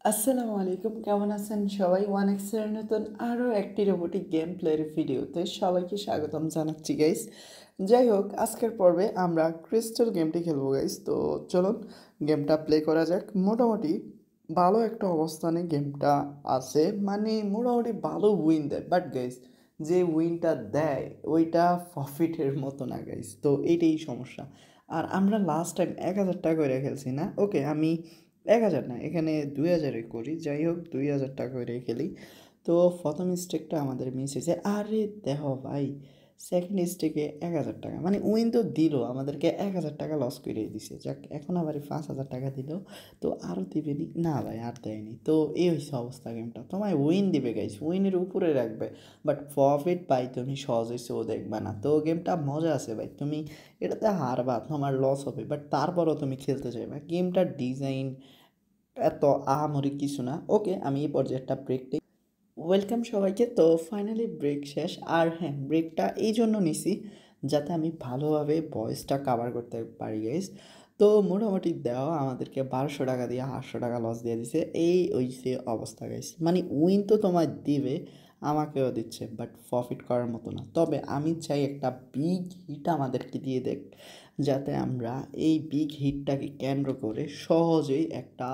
আসসালামু আলাইকুম, কেমন আছেন সবাই? ওয়ান এক্সের নতুন আরও একটি রোবোটিক গেম প্লের ভিডিওতে সবাইকে স্বাগতম জানাচ্ছি গাইস। যাই হোক, আজকের পর্বে আমরা ক্রিস্টাল গেমটি খেলবো গাইস। তো চলুন গেমটা প্লে করা যাক। মোটামুটি ভালো একটা অবস্থানে গেমটা আছে, মানে মোটামুটি ভালো উইন দেয়, বাট গাইস যে উইনটা দেয় ওইটা প্রফিটের মতো না গাইস। তো এইটাই সমস্যা। আর আমরা লাস্ট টাইম 1000 টাকা করে খেলছি না? ওকে, আমি 1000 না, এখানে 2000-এ করি। যাই হোক, 2000 টাকা করে খেলি। তো প্রথম স্টেকটা আমাদের মিস হয়েছে। আরে দেহ ভাই, সেকেন্ড স্টেকে 1000 টাকা, মানে উইন তো দিল, আমাদেরকে 1000 টাকা লস করে দিছে। যাক, এখন আবার 5000 টাকা দিল, তো আরও দিবেনি না ভাই, আর দেয়নি। তো এই হয়েছে অবস্থা। গেমটা তোমায় উইন দিবে গাইস, উইনের উপরে রাখবে, বাট প্রফিট পাই তুমি সহজে শো দেখবে না। তো গেমটা মজা আছে ভাই, তুমি এটাতে হারবা, তোমার লস হবে, বাট তারপরও তুমি খেলতে চাইবে। গেমটার ডিজাইন এত আহামরি কিছু না। ওকে, আমি এই পর্যায়ে একটা ব্রেক নিই। ওয়েলকাম সবাইকে। তো ফাইনালি ব্রেক শেষ। আর হ্যাঁ, ব্রেকটা এই জন্য নিছি যাতে আমি ভালোভাবে ভয়েসটা কাভার করতে পারি গাইস। তো মোটামুটি দেওয়া আমাদেরকে 1200 টাকা দিয়ে 800 টাকা লস দিয়ে দিছে। এই হইছে অবস্থা গাইস, মানে উইন তো তোমায় দিবে, আমাকেও দিচ্ছে, বাট প্রফিট করার মতো না। তবে আমি চাই একটা বিগ হিট আমাদেরকে দিয়ে দেখ, যাতে আমরা এই বিগ হিটটাকে কেন্দ্র করে সহজেই একটা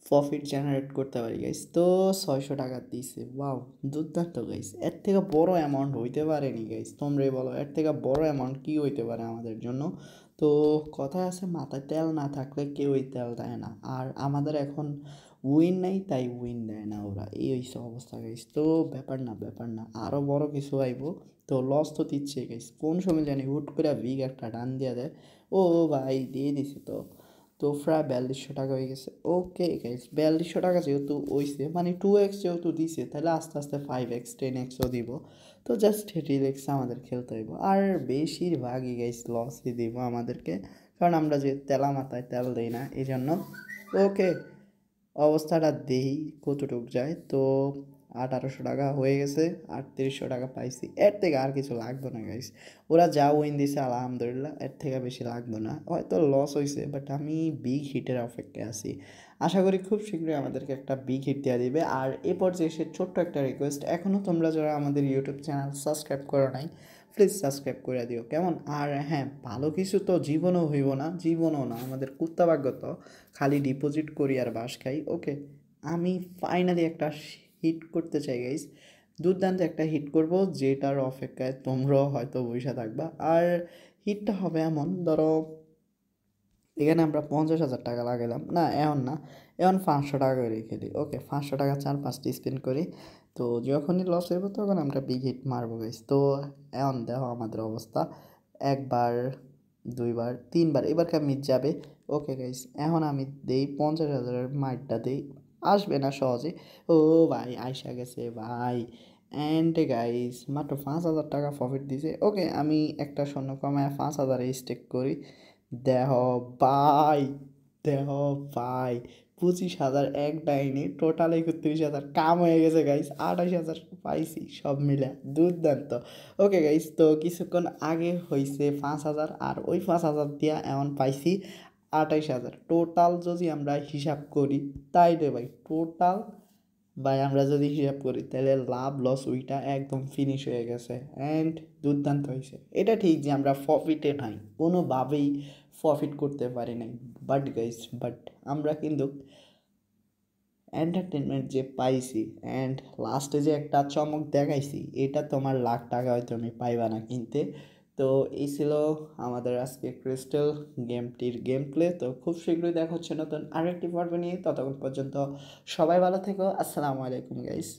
প্রফিট জেনারেট করতে পারি গাইস। তো 600 টাকা দিছে, ওয়াও, দুর্দান্ত গাইস। এর থেকে বড় অ্যামাউন্ট হইতে পারেনি গাইস, তোমরাই বলো এর থেকে বড় অ্যামাউন্ট কী হইতে পারে আমাদের জন্য। তো কথায় আছে, মাথায় তেল না থাকলে কেউই তেল দেয় না। আর আমাদের এখন উইন নাই, তাই উইন দেয় না ওরা, এই হইছে অবস্থা গাইস। তো ব্যাপার না, ব্যাপার না, আরও বড় কিছু আইব। তো লস তো দিচ্ছে গাইস, কোন সময় জানি হুট করে বিগ একটা ডান দিয়ে দেয়। ও ভাই, দিয়ে দিছে। তো তো প্রায় 4200 টাকা হয়ে গেছে। ওকে গাইস, 4200 টাকা যেহেতু হইছে, মানে 2x যেহেতু দিছে, তাহলে আস্তে আস্তে 5x 10xও দিব। তো জাস্ট রিল্যাক্সে আমাদের খেলতে হইব। আর বেশিরভাগই গাইস লসই দিব আমাদেরকে, কারণ আমরা যে তেলা মাথায় তেল দিই না, এই জন্য। ওকে, অবস্থাটা দেই কতটুক যায়। তো 1800 টাকা হয়ে গেছে, 3800 টাকা পাইছি। এর থেকে আর কিছু লাগবে না গাইস, ওরা যা উইন দিছে আলহামদুলিল্লাহ, এর থেকে বেশি লাগবে না। হয়তো লস হয়েছে, বাট আমি বিগ হিটের অপেক্ষায় আছি। আশা করি খুব শীঘ্রই আমাদেরকে একটা বিগ হিট দেওয়া দিবে। আর এ পর্যায়ে এসে ছোট্ট একটা রিকোয়েস্ট, এখনও তোমরা যারা আমাদের ইউটিউব চ্যানেল সাবস্ক্রাইব করো নাই, প্লিজ সাবস্ক্রাইব করে দিও কেমন। আর হ্যাঁ, ভালো কিছু তো জীবনও হইব না, জীবনও না, আমাদের কুত্তাভাগ্যত খালি ডিপোজিট করি আর বাস খাই। ওকে, আমি ফাইনালি একটা হিট করতে চাই গাইস, দুর্দান্ত একটা হিট করব, যেটার অপেক্ষায় তোমরাও হয়তো বসে থাকবা। আর হিটটা হবে এমন, ধরো এখানে আমরা 50,000 টাকা লাগাইলাম না, এখন না, এখন 500 টাকা করে খেলি। ওকে, 500 টাকা 4-5টি স্পিন করি। তো যখনই লস হইব তখন আমরা বিগ হিট মারবো গাইস। তো এখন দেখো আমাদের অবস্থা, একবার, দুইবার, তিনবার, এবার মিট যাবে। ওকে গাইস, এখন আমি দেই 50,000-এর মাইটটা দেই, আসবে না সহজে। ও ভাই, আইসা গেছে ভাই। অ্যান্ড গাইস, মাত্র 5,000 টাকা প্রফিট দিছে। ওকে, আমি একটা স্বর্ণ কমায় 5,000-এ স্টেক করি। দেহ ভাই, দেহ ভাই, 25,000 এক ডাইনি, টোটাল 31,000 কাম হয়ে গেছে গাইস। 28,000 পাইছি সব মিলে, দুর্দান্ত। ওকে গাইস, তো কিছুক্ষণ আগে হয়েছে 5,000, আর ওই 5,000 দিয়া এমন পাইছি 28,000। টোটাল যদি আমরা হিসাব করি, তাই রে ভাই, টোটাল ভাই আমরা যদি হিসাব করি, তাহলে লাভ লস ওইটা একদম ফিনিশ হয়ে গেছে। অ্যান্ড দুর্দান্ত হয়েছে। এটা ঠিক যে আমরা প্রফিটে নাই, কোনোভাবেই প্রফিট করতে পারি নাই, বাট গাইস, বাট আমরা কিন্তু এন্টারটেনমেন্ট যে পাইছি, অ্যান্ড লাস্টে যে একটা চমক দেখাইছি, এটা তোমার লাখ টাকা হয়তো আমি পাইবা না কিনতে। তো এই ছিল আমাদের আজকে ক্রিস্টাল গেমটির গেম প্লে। তো খুব শীঘ্রই দেখা হচ্ছে নতুন আরেকটি পর্ব নিয়ে। ততক্ষণ পর্যন্ত সবাই ভালো থেকো। আসসালামু আলাইকুম গাইস।